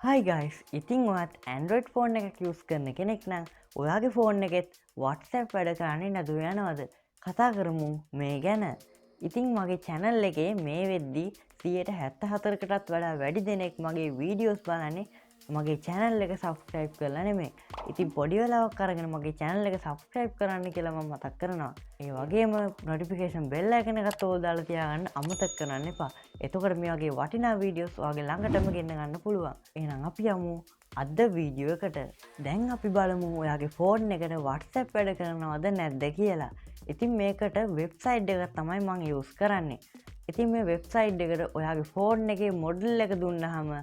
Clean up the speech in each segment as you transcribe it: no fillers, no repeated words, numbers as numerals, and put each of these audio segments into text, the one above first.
හයි guys ඉතිං ඔත් Android phone එක යස් කරන කෙනෙක් නම් ඔයාගේ ෆෝන් එකෙත් WhatsApp වැඩ කරන්නේ නැතුව යනවද කතා කරමු මේ ගැන ඉතිං මගේ චැනල් එකේ මේ වෙද්දි 74කටත් වඩා වැඩි දෙනෙක් මගේ වීඩියෝස් බලන්නේ මගේ චැනල් එක සබස්ක්‍රයිබ් කරලා නෙමේ ඉතින් පොඩි වෙලාවක් අරගෙන මගේ චැනල් එක සබස්ක්‍රයිබ් කරන්න කියලා මම මතක් කරනවා ඒ වගේම නොටිෆිකේෂන් බෙල් එකන එකත් ඕල් දාලා තියාගන්න අමතක කරන්න එපා එතකොට මේ වගේ වටිනා වීඩියෝස් ඔයාගේ ළඟටම ගෙන්න ගන්න පුළුවන් එහෙනම් අපි යමු අද වීඩියෝ එකට දැන් අපි බලමු ඔයාගේ ෆෝන් එකට WhatsApp වැඩ කරනවද නැද්ද කියලා ඉතින් මේකට වෙබ්සයිට් එකක් තමයි මම යූස් කරන්නේ ඉතින් මේ වෙබ්සයිට් එකට ඔයාගේ ෆෝන් එකේ මොඩල් එක දුන්නාම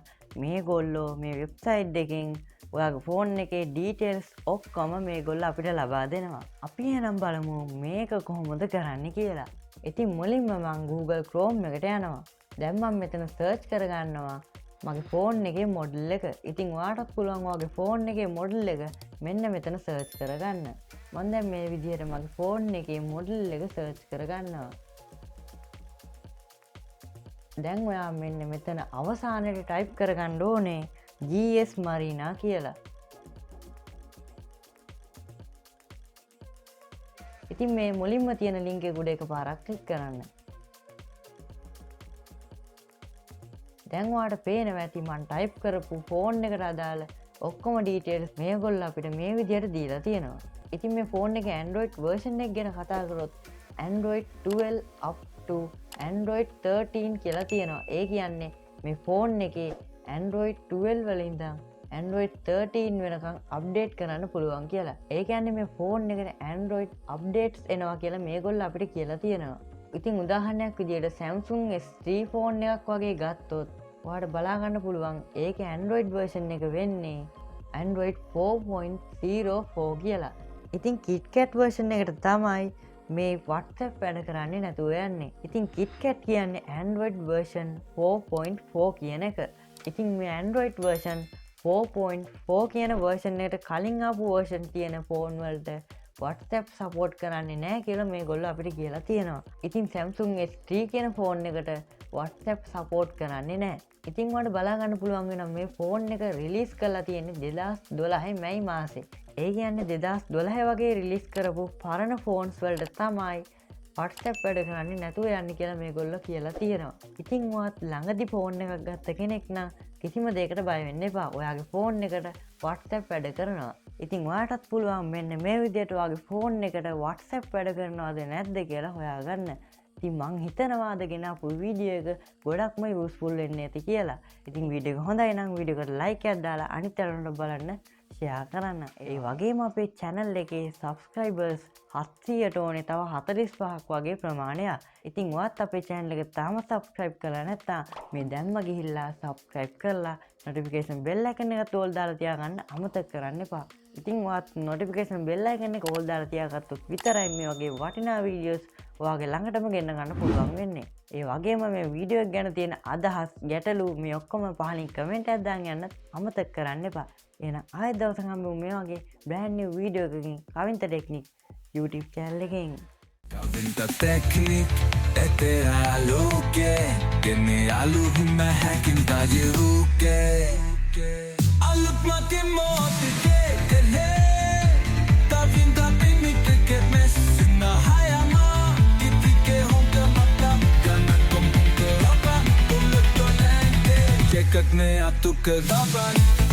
මේගොල්ලෝ මේ වෙබ්සයිට් එකෙන් ඔයාගේ ෆෝන් එකේ ඩීටේල්ස් ඔක්කොම මේගොල්ලෝ අපිට ලබා දෙනවා. අපි එහෙනම් බලමු මේක කොහොමද කරන්නේ කියලා. ඉතින් මුලින්ම මම Google Chrome එකට යනවා. දැන් මම මෙතන සර්ච් කරගන්නවා මගේ ෆෝන් එකේ මොඩල් එක. ඉතින් ඔයාටත් පුළුවන් ඔයාගේ ෆෝන් එකේ මොඩල් එක මෙන්න මෙතන සර්ච් කරගන්න. මම දැන් මේ විදිහට මගේ ෆෝන් එකේ මොඩල් එක සර්ච් කරගන්නවා. දැන් ඔයා මෙන්න මෙතන අවසානයේ ටයිප් කරගන්න ඕනේ GS Marina කියලා. ඉතින් මේ මුලින්ම තියෙන ලින්ක් එක උඩ එකපාරක් ක්ලික් කරන්න. දැන් ඔයාලට පේනවා ඇති මම ටයිප් කරපු ෆෝන් එකට අදාළ ඔක්කොම ඩීටේල්ස් මේගොල්ලෝ අපිට මේ විදිහට දීලා තියෙනවා. ඉතින් මේ ෆෝන් එකේ Android version එක ගැන කතා කරොත් Android 12 up to Android 13 කියලා තියෙනවා. ඒ කියන්නේ මේ ෆෝන් එකේ Android 12 වල ඉඳන් Android 13 වෙනකන් අප්ඩේට් කරන්න පුළුවන් කියලා. ඒ කියන්නේ මේ ෆෝන් එකට Android updates එනවා කියලා මේගොල්ලෝ අපිට කියලා තියෙනවා. ඉතින් උදාහරණයක් විදියට Samsung S3 ෆෝන් එකක් වගේ ගත්තොත් ඔයාලට බලා ගන්න පුළුවන් ඒකේ Android version එක වෙන්නේ Android 4.04 කියලා. ඉතින් KitKat version එකට තමයි මේ WhatsApp වැඩ කරන්නේ නැතුව යන්නේ. ඉතින් KitKat කියන්නේ Android version 4.4 කියන එක. ඉතින් මේ Android version 4.4 කියන version එකට කලින් ආපු version තියෙන ෆෝන් වලට WhatsApp support කරන්නේ නැහැ කියලා මේගොල්ලෝ අපිට කියලා තියෙනවා. ඉතින් Samsung S3 කියන ෆෝන් එකට WhatsApp support කරන්නේ නැහැ. ඉතින් ඔයාලට බලා ගන්න පුළුවන් වෙනවා මේ ෆෝන් එක රිලීස් කරලා තියෙන්නේ 2012 මැයි මාසේ. ඒ කියන්නේ 2012 වගේ රිලීස් කරපු පරණ ෆෝන්ස් වලට තමයි WhatsApp වැඩ කරන්නේ නැතුව යන්නේ කියලා මේගොල්ලෝ කියලා තියෙනවා. ඉතින් ඔයත් ළඟදි ෆෝන් එකක් ගත්ත කෙනෙක් නම් කිසිම දෙයකට බය වෙන්න එපා. ඔයාගේ ෆෝන් එකට WhatsApp වැඩ කරනවා. ඉතින් ඔයාටත් පුළුවන් මෙන්න මේ විදිහට ඔයාගේ ෆෝන් එකට WhatsApp වැඩ කරනවද නැද්ද කියලා හොයාගන්න. ඉතින් මං හිතනවා අද ගෙනාපු වීඩියෝ එක ගොඩක්ම යූස්ෆුල් වෙන්න ඇති කියලා. ඉතින් වීඩියෝ එක හොඳයි නම් වීඩියෝ එකට ලයික් එකක් දාලා අනිත් අයටත් බලන්න ෂෙයා කරන්න. ඒ වගේම අපේ channel එකේ subscribers 700ට ඕනේ තව 45ක් වගේ ප්‍රමාණයක්. ඉතින් ඔයත් අපේ channel එක තාම subscribe කරලා නැත්නම් මේ දැන්ම ගිහිල්ලා subscribe කරලා notification bell icon එක තෝල් දාලා තියාගන්න අමතක කරන්න එපා. ඉතින් ඔයත් notification bell icon එක ඕල් දාලා තියාගත්තොත් විතරයි මේ වගේ වටිනා වීඩියෝස් ඔයාගේ ළඟටම ගෙන්න ගන්න පුළුවන් වෙන්නේ. ඒ වගේම මේ වීඩියෝ එක ගැන තියෙන අදහස් ගැටලු මේ ඔක්කොම පහලින් කමෙන්ට් එකක් දාන්න යන්න අමතක කරන්න එපා. එහෙනම් ආයෙත් දවසක් හම්බෙමු මේ වගේ brand new වීඩියෝ එකකින් Kavinta Technique YouTube channel එකෙන්. Kavinta Technique è terra luce che mi allumina hacking da luce allumma che mote che le Kavinta Technique che messina hayama itike honka mata kana kom honka rapa bullet dolente che kakne atu karaban